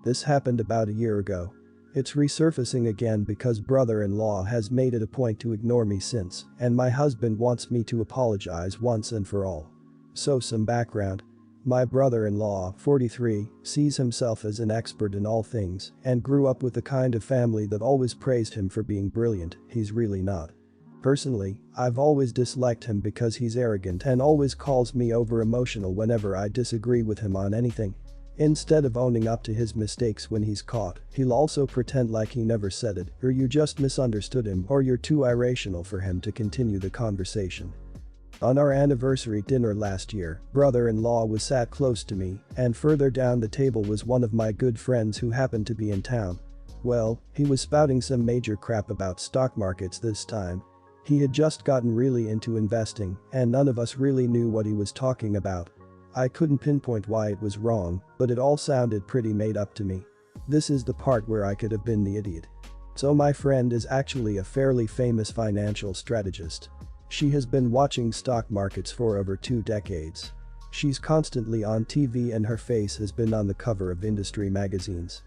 This happened about a year ago. It's resurfacing again because brother-in-law has made it a point to ignore me since, and my husband wants me to apologize once and for all. So some background. My brother-in-law, 43, sees himself as an expert in all things and grew up with the kind of family that always praised him for being brilliant. He's really not. Personally, I've always disliked him because he's arrogant and always calls me over-emotional whenever I disagree with him on anything. Instead of owning up to his mistakes when he's caught, he'll also pretend like he never said it, or you just misunderstood him, or you're too irrational for him to continue the conversation. On our anniversary dinner last year, brother-in-law was sat close to me, and further down the table was one of my good friends who happened to be in town. Well, he was spouting some major crap about stock markets this time. He had just gotten really into investing, and none of us really knew what he was talking about. I couldn't pinpoint why it was wrong, but it all sounded pretty made up to me. This is the part where I could have been the idiot. So my friend is actually a fairly famous financial strategist. She has been watching stock markets for over 2 decades. She's constantly on TV and her face has been on the cover of industry magazines.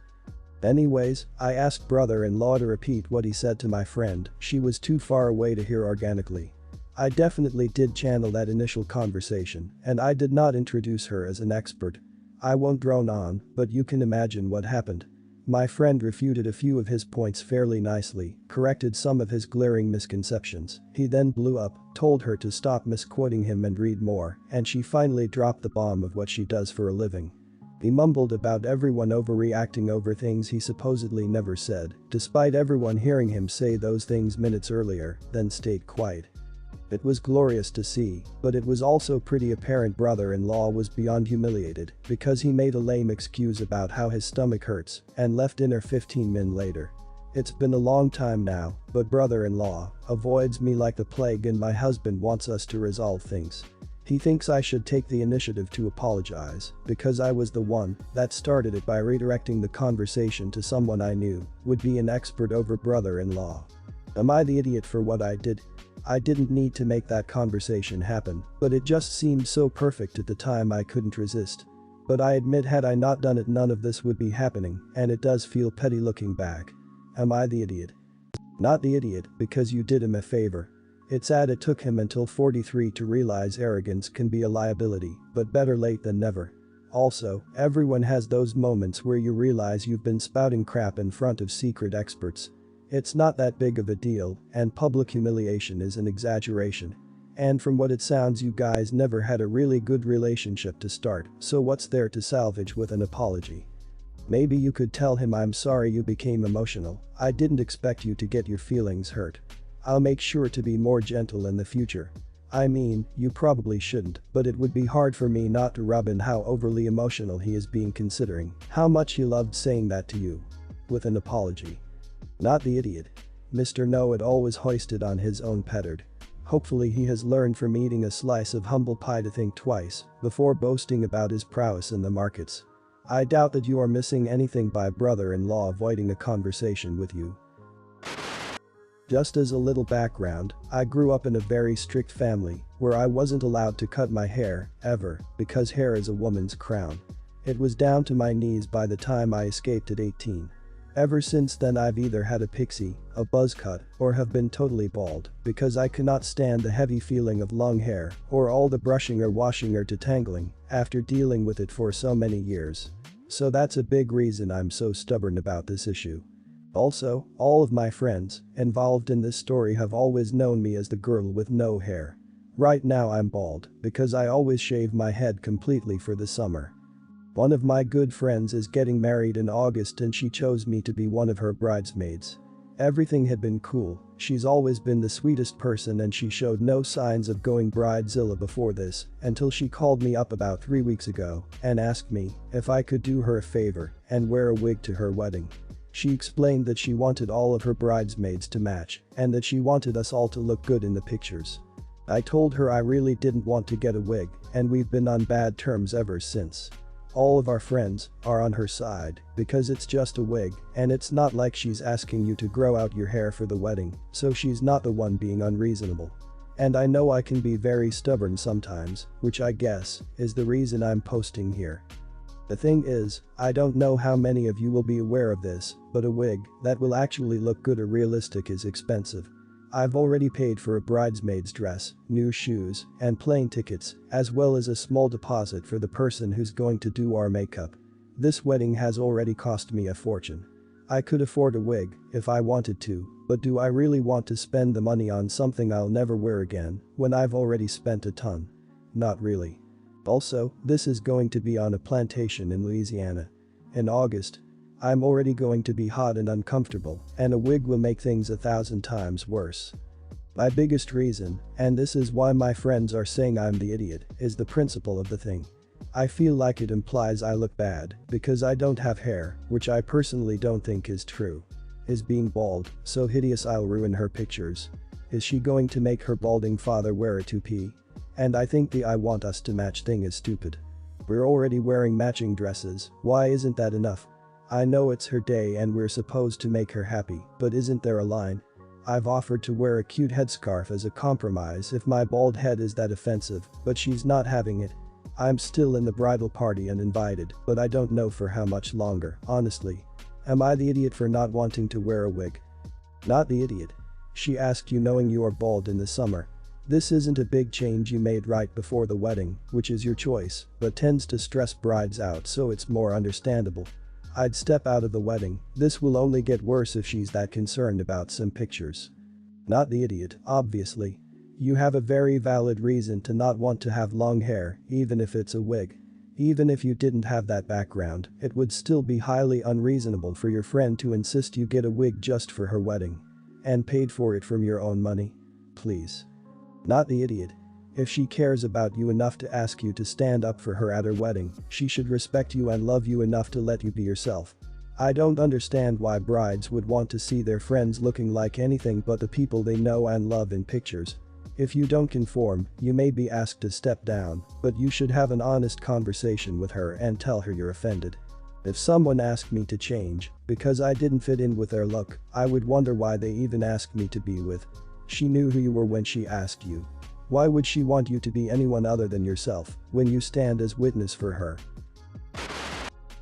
Anyways, I asked brother-in-law to repeat what he said to my friend. She was too far away to hear organically. I definitely did channel that initial conversation, and I did not introduce her as an expert. I won't drone on, but you can imagine what happened. My friend refuted a few of his points fairly nicely, corrected some of his glaring misconceptions. He then blew up, told her to stop misquoting him and read more, and she finally dropped the bomb of what she does for a living. He mumbled about everyone overreacting over things he supposedly never said, despite everyone hearing him say those things minutes earlier, then stayed quiet. It was glorious to see, but it was also pretty apparent brother-in-law was beyond humiliated because he made a lame excuse about how his stomach hurts and left dinner 15 minutes later. It's been a long time now, but brother-in-law avoids me like the plague and my husband wants us to resolve things. He thinks I should take the initiative to apologize because I was the one that started it by redirecting the conversation to someone I knew would be an expert over brother-in-law. Am I the idiot for what I did? I didn't need to make that conversation happen, but it just seemed so perfect at the time I couldn't resist. But I admit had I not done it none of this would be happening, and it does feel petty looking back. Am I the idiot? Not the idiot, because you did him a favor. It's sad it took him until 43 to realize arrogance can be a liability, but better late than never. Also, everyone has those moments where you realize you've been spouting crap in front of secret experts. It's not that big of a deal, and public humiliation is an exaggeration. And from what it sounds you guys never had a really good relationship to start, so what's there to salvage with an apology? Maybe you could tell him I'm sorry you became emotional, I didn't expect you to get your feelings hurt. I'll make sure to be more gentle in the future. I mean, you probably shouldn't, but it would be hard for me not to rub in how overly emotional he is being considering how much he loved saying that to you. With an apology. Not the idiot. Mr. Know-it-all was hoisted on his own petard. Hopefully he has learned from eating a slice of humble pie to think twice before boasting about his prowess in the markets. I doubt that you are missing anything by brother-in-law avoiding a conversation with you. Just as a little background, I grew up in a very strict family where I wasn't allowed to cut my hair, ever, because hair is a woman's crown. It was down to my knees by the time I escaped at 18. Ever since then I've either had a pixie, a buzz cut, or have been totally bald because I cannot stand the heavy feeling of long hair or all the brushing or washing or detangling after dealing with it for so many years. So that's a big reason I'm so stubborn about this issue. Also, all of my friends involved in this story have always known me as the girl with no hair. Right now I'm bald because I always shave my head completely for the summer. One of my good friends is getting married in August and she chose me to be one of her bridesmaids. Everything had been cool, she's always been the sweetest person and she showed no signs of going bridezilla before this until she called me up about 3 weeks ago and asked me if I could do her a favor and wear a wig to her wedding. She explained that she wanted all of her bridesmaids to match and that she wanted us all to look good in the pictures. I told her I really didn't want to get a wig and we've been on bad terms ever since. All of our friends are on her side because it's just a wig and it's not like she's asking you to grow out your hair for the wedding, so she's not the one being unreasonable. And I know I can be very stubborn sometimes, which I guess is the reason I'm posting here. The thing is, I don't know how many of you will be aware of this, but a wig that will actually look good or realistic is expensive. I've already paid for a bridesmaid's dress, new shoes, and plane tickets, as well as a small deposit for the person who's going to do our makeup. This wedding has already cost me a fortune. I could afford a wig if I wanted to, but do I really want to spend the money on something I'll never wear again when I've already spent a ton? Not really. Also, this is going to be on a plantation in Louisiana. In August. I'm already going to be hot and uncomfortable, and a wig will make things 1,000 times worse. My biggest reason, and this is why my friends are saying I'm the idiot, is the principle of the thing. I feel like it implies I look bad because I don't have hair, which I personally don't think is true. Is being bald so hideous I'll ruin her pictures? Is she going to make her balding father wear a toupee? And I think the "I want us to match" thing is stupid. We're already wearing matching dresses, why isn't that enough? I know it's her day and we're supposed to make her happy, but isn't there a line? I've offered to wear a cute headscarf as a compromise if my bald head is that offensive, but she's not having it. I'm still in the bridal party and invited, but I don't know for how much longer, honestly. Am I the idiot for not wanting to wear a wig? Not the idiot. She asked you knowing you are bald in the summer. This isn't a big change you made right before the wedding, which is your choice, but tends to stress brides out, so it's more understandable. I'd step out of the wedding. This will only get worse if she's that concerned about some pictures. Not the idiot, obviously. You have a very valid reason to not want to have long hair, even if it's a wig. Even if you didn't have that background, it would still be highly unreasonable for your friend to insist you get a wig just for her wedding. And paid for it from your own money. Please. Not the idiot. If she cares about you enough to ask you to stand up for her at her wedding, she should respect you and love you enough to let you be yourself. I don't understand why brides would want to see their friends looking like anything but the people they know and love in pictures. If you don't conform, you may be asked to step down, but you should have an honest conversation with her and tell her you're offended. If someone asked me to change because I didn't fit in with their look, I would wonder why they even asked me to be with. She knew who you were when she asked you. Why would she want you to be anyone other than yourself when you stand as witness for her?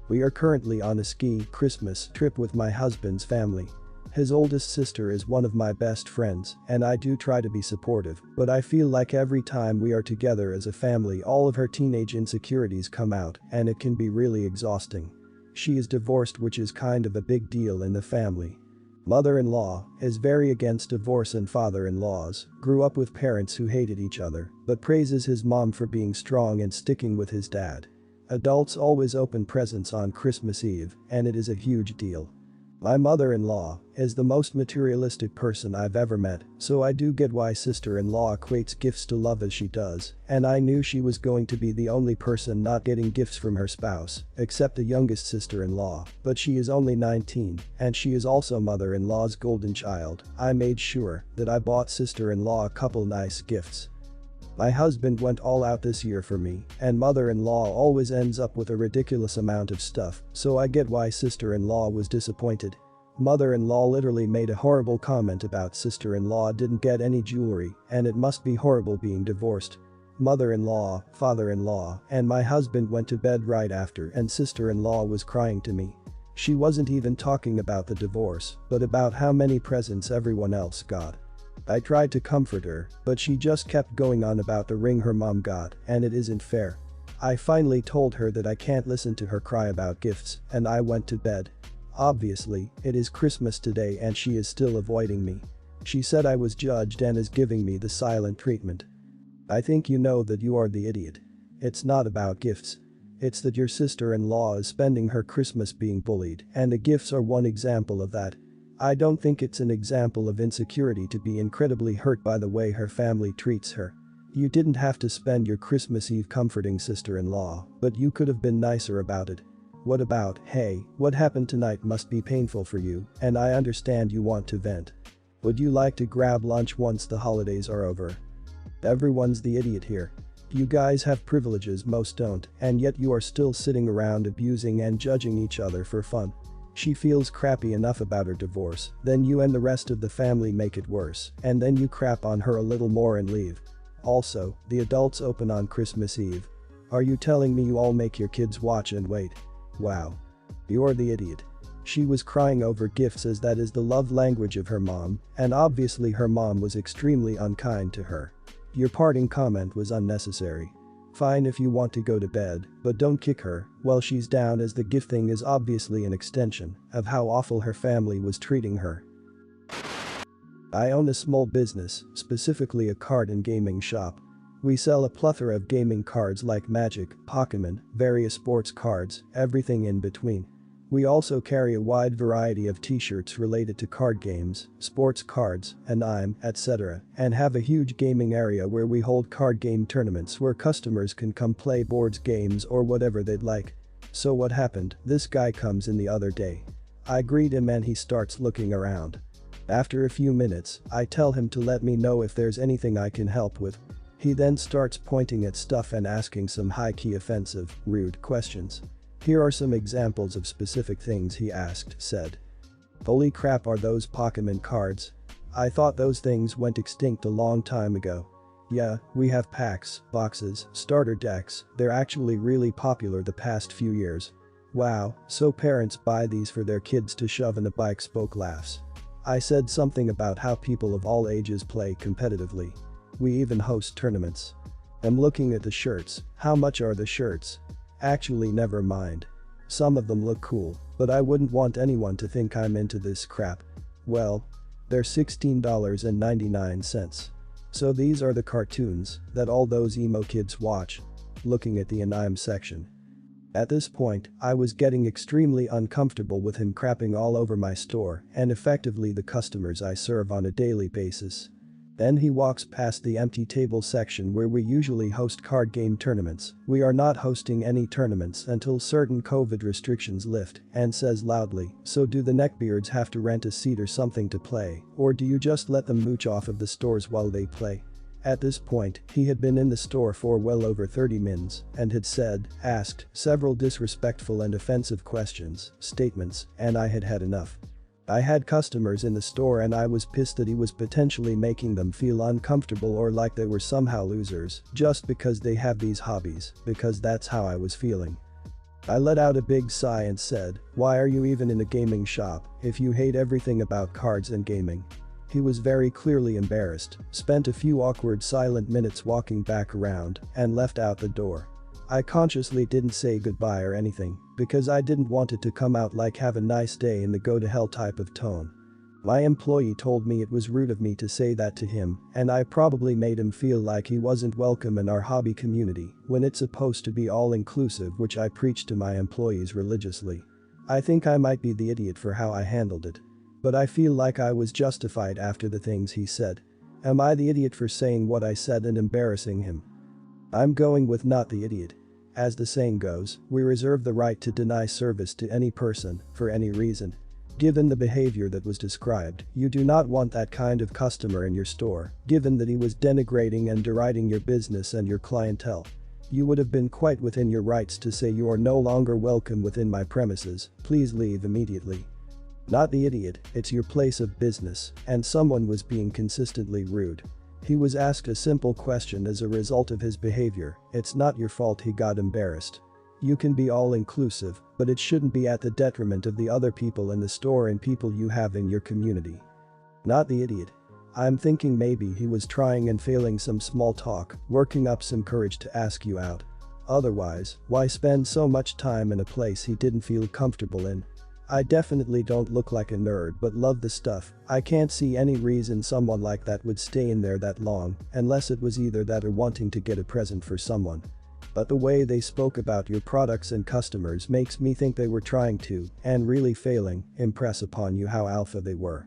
We are currently on a ski Christmas trip with my husband's family. His oldest sister is one of my best friends, and I do try to be supportive, but I feel like every time we are together as a family all of her teenage insecurities come out, and it can be really exhausting. She is divorced, which is kind of a big deal in the family. Mother-in-law is very against divorce, and father-in-laws grew up with parents who hated each other, but praises his mom for being strong and sticking with his dad. Adults always open presents on Christmas Eve, and it is a huge deal. My mother-in-law is the most materialistic person I've ever met, so I do get why sister-in-law equates gifts to love as she does, and I knew she was going to be the only person not getting gifts from her spouse, except the youngest sister-in-law, but she is only 19, and she is also mother-in-law's golden child. I made sure that I bought sister-in-law a couple nice gifts. My husband went all out this year for me, and mother-in-law always ends up with a ridiculous amount of stuff, so I get why sister-in-law was disappointed. Mother-in-law literally made a horrible comment about sister-in-law didn't get any jewelry, and it must be horrible being divorced. Mother-in-law, father-in-law, and my husband went to bed right after, and sister-in-law was crying to me. She wasn't even talking about the divorce, but about how many presents everyone else got. I tried to comfort her, but she just kept going on about the ring her mom got, and it isn't fair. I finally told her that I can't listen to her cry about gifts, and I went to bed. Obviously, it is Christmas today and she is still avoiding me. She said I was judged and is giving me the silent treatment. I think you know that you are the idiot. It's not about gifts. It's that your sister-in-law is spending her Christmas being bullied, and the gifts are one example of that. I don't think it's an example of insecurity to be incredibly hurt by the way her family treats her. You didn't have to spend your Christmas Eve comforting sister-in-law, but you could have been nicer about it. What about, "Hey, what happened tonight must be painful for you, and I understand you want to vent. Would you like to grab lunch once the holidays are over?" Everyone's the idiot here. You guys have privileges most don't, and yet you are still sitting around abusing and judging each other for fun. She feels crappy enough about her divorce, then you and the rest of the family make it worse, and then you crap on her a little more and leave. Also, the adults open on Christmas Eve. Are you telling me you all make your kids watch and wait? Wow. You're the idiot. She was crying over gifts as that is the love language of her mom, and obviously her mom was extremely unkind to her. Your parting comment was unnecessary. Fine if you want to go to bed, but don't kick her while she's down, as the gift thing is obviously an extension of how awful her family was treating her. I own a small business, specifically a card and gaming shop. We sell a plethora of gaming cards like Magic, Pokemon, various sports cards, everything in between. We also carry a wide variety of t-shirts related to card games, sports cards, anime, etc., and have a huge gaming area where we hold card game tournaments where customers can come play boards, games, or whatever they'd like. So what happened? This guy comes in the other day. I greet him and he starts looking around. After a few minutes, I tell him to let me know if there's anything I can help with. He then starts pointing at stuff and asking some high-key offensive, rude questions. Here are some examples of specific things he asked, said. Holy crap, are those Pokemon cards? I thought those things went extinct a long time ago. Yeah, we have packs, boxes, starter decks, they're actually really popular the past few years. Wow, so parents buy these for their kids to shove in a bike, spoke laughs. I said something about how people of all ages play competitively. We even host tournaments. I'm looking at the shirts, how much are the shirts? Actually never mind. Some of them look cool, but I wouldn't want anyone to think I'm into this crap. Well, they're $16.99. So these are the cartoons that all those emo kids watch. Looking at the anime section. At this point, I was getting extremely uncomfortable with him crapping all over my store and effectively the customers I serve on a daily basis. Then he walks past the empty table section where we usually host card game tournaments. We are not hosting any tournaments until certain COVID restrictions lift, and says loudly, so do the neckbeards have to rent a seat or something to play, or do you just let them mooch off of the stores while they play? At this point, he had been in the store for well over 30 minutes and had asked several disrespectful and offensive questions, statements, and I had had enough. I had customers in the store and I was pissed that he was potentially making them feel uncomfortable or like they were somehow losers just because they have these hobbies, because that's how I was feeling. I let out a big sigh and said, why are you even in a gaming shop if you hate everything about cards and gaming? He was very clearly embarrassed, spent a few awkward silent minutes walking back around, and left out the door. I consciously didn't say goodbye or anything, because I didn't want it to come out like have a nice day in the go to hell type of tone. My employee told me it was rude of me to say that to him, and I probably made him feel like he wasn't welcome in our hobby community when it's supposed to be all-inclusive, which I preach to my employees religiously. I think I might be the idiot for how I handled it. But I feel like I was justified after the things he said. Am I the idiot for saying what I said and embarrassing him? I'm going with not the idiot. As the saying goes, we reserve the right to deny service to any person, for any reason. Given the behavior that was described, you do not want that kind of customer in your store, given that he was denigrating and deriding your business and your clientele. You would have been quite within your rights to say you are no longer welcome within my premises, please leave immediately. Not the idiot, it's your place of business, and someone was being consistently rude. He was asked a simple question as a result of his behavior, it's not your fault he got embarrassed. You can be all-inclusive, but it shouldn't be at the detriment of the other people in the store and people you have in your community. Not the idiot. I'm thinking maybe he was trying and failing some small talk, working up some courage to ask you out. Otherwise, why spend so much time in a place he didn't feel comfortable in? I definitely don't look like a nerd but love the stuff. I can't see any reason someone like that would stay in there that long, unless it was either that or wanting to get a present for someone. But the way they spoke about your products and customers makes me think they were trying to, and really failing, impress upon you how alpha they were.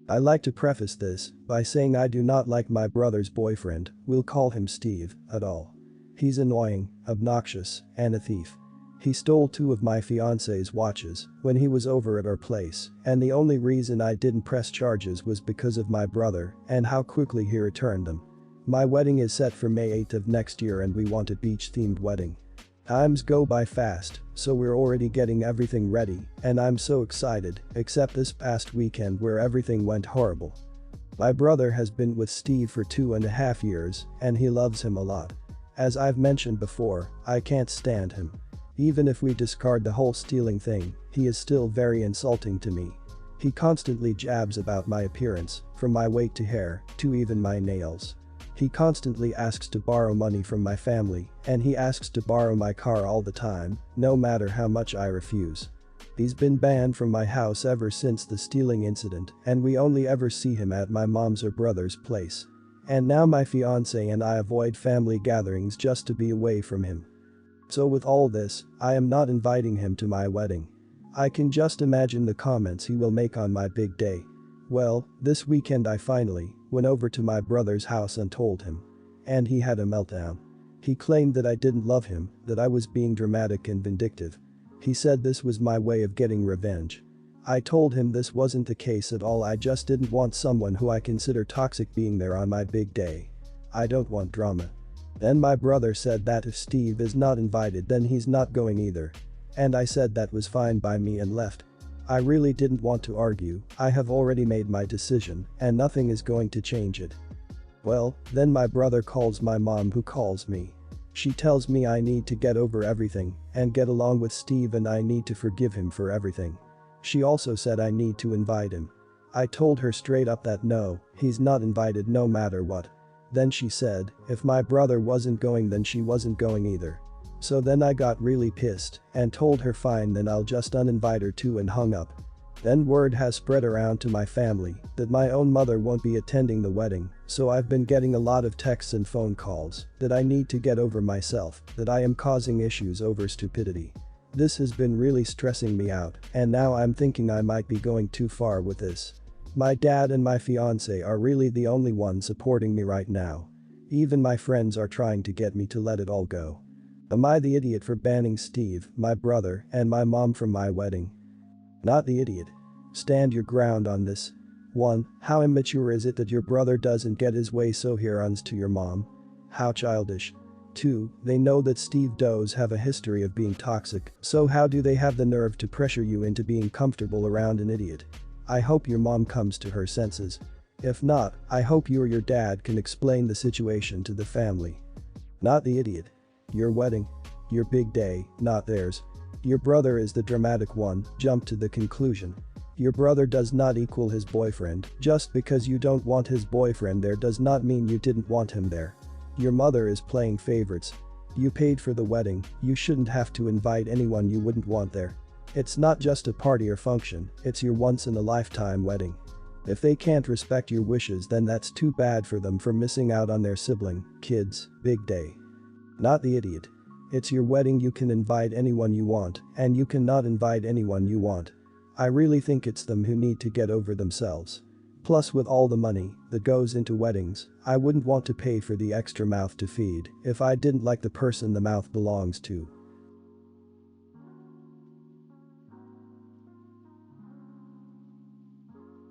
I like to preface this by saying I do not like my brother's boyfriend, we'll call him Steve, at all. He's annoying, obnoxious, and a thief. He stole 2 of my fiance's watches when he was over at our place, and the only reason I didn't press charges was because of my brother and how quickly he returned them. My wedding is set for May 8th of next year and we want a beach-themed wedding. Times go by fast, so we're already getting everything ready, and I'm so excited, except this past weekend where everything went horrible. My brother has been with Steve for 2.5 years, and he loves him a lot. As I've mentioned before, I can't stand him. Even if we discard the whole stealing thing, he is still very insulting to me. He constantly jabs about my appearance, from my weight to hair, to even my nails. He constantly asks to borrow money from my family, and he asks to borrow my car all the time, no matter how much I refuse. He's been banned from my house ever since the stealing incident, and we only ever see him at my mom's or brother's place. And now my fiancé and I avoid family gatherings just to be away from him. So with all this, I am not inviting him to my wedding. I can just imagine the comments he will make on my big day. Well, this weekend I finally went over to my brother's house and told him. And he had a meltdown. He claimed that I didn't love him, that I was being dramatic and vindictive. He said this was my way of getting revenge. I told him this wasn't the case at all. I just didn't want someone who I consider toxic being there on my big day. I don't want drama. Then my brother said that if Steve is not invited then he's not going either. And I said that was fine by me and left. I really didn't want to argue. I have already made my decision and nothing is going to change it. Well, then my brother calls my mom, who calls me. She tells me I need to get over everything and get along with Steve and I need to forgive him for everything. She also said I need to invite him. I told her straight up that no, he's not invited no matter what. Then she said if my brother wasn't going then she wasn't going either. So then I got really pissed and told her fine, then I'll just uninvite her too, and hung up. Then word has spread around to my family that my own mother won't be attending the wedding, so I've been getting a lot of texts and phone calls that I need to get over myself, that I am causing issues over stupidity. This has been really stressing me out, and now I'm thinking I might be going too far with this. My dad and my fiancé are really the only ones supporting me right now. Even my friends are trying to get me to let it all go. Am I the idiot for banning Steve, my brother, and my mom from my wedding? Not the idiot. Stand your ground on this. 1. How immature is it that your brother doesn't get his way so he runs to your mom? How childish. 2. They know that Steve does have a history of being toxic, so how do they have the nerve to pressure you into being comfortable around an idiot? I hope your mom comes to her senses. If not, I hope you or your dad can explain the situation to the family. Not the idiot. Your wedding. Your big day, not theirs. Your brother is the dramatic one, jump to the conclusion. Your brother does not equal his boyfriend. Just because you don't want his boyfriend there does not mean you didn't want him there. Your mother is playing favorites. You paid for the wedding, you shouldn't have to invite anyone you wouldn't want there. It's not just a party or function, it's your once-in-a-lifetime wedding. If they can't respect your wishes then that's too bad for them for missing out on their sibling, kids, big day. Not the idiot. It's your wedding, you can invite anyone you want, and you cannot invite anyone you want. I really think it's them who need to get over themselves. Plus, with all the money that goes into weddings, I wouldn't want to pay for the extra mouth to feed if I didn't like the person the mouth belongs to.